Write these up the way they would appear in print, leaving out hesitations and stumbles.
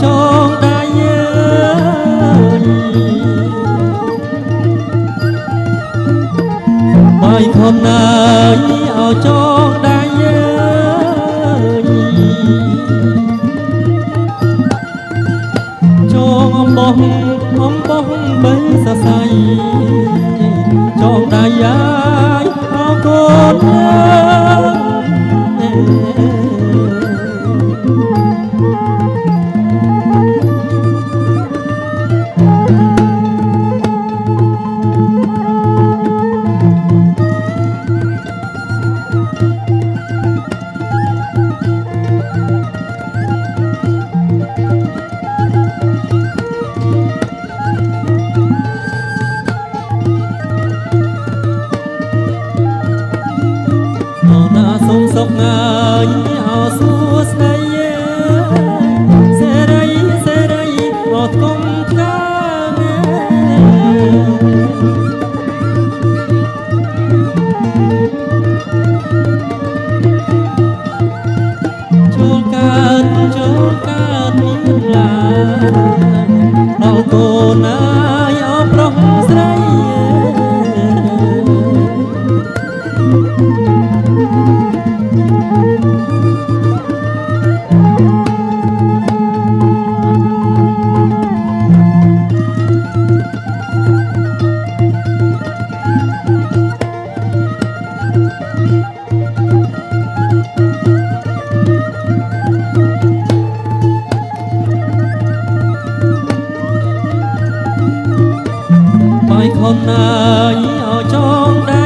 ចងដៃបាយខំណាយឲ្យចងដៃចងអំបោះបីសរសៃចងដៃយាយអរគុណសុំសុខងាយអោសួស្ដីសេរីអត់គុំកាចូលកើតមានឡាដល់កូនណាយអបប្រុសស្រីបាយខំណាយឲ្យចងដៃ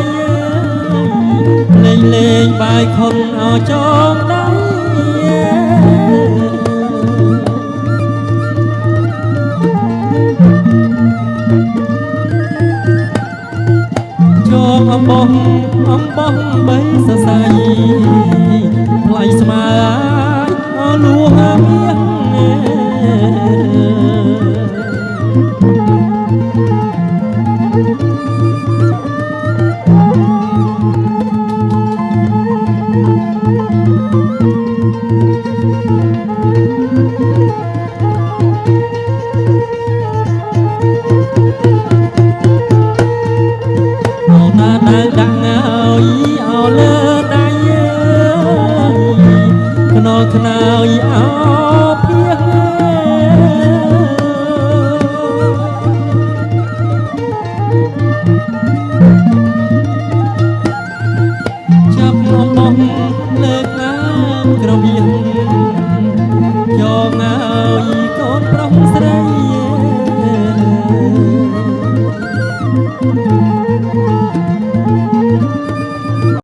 លេងបាយខំឲ្យចងដៃចងអំបោះបីសរសៃថ្លៃស្មើអើលួងមាស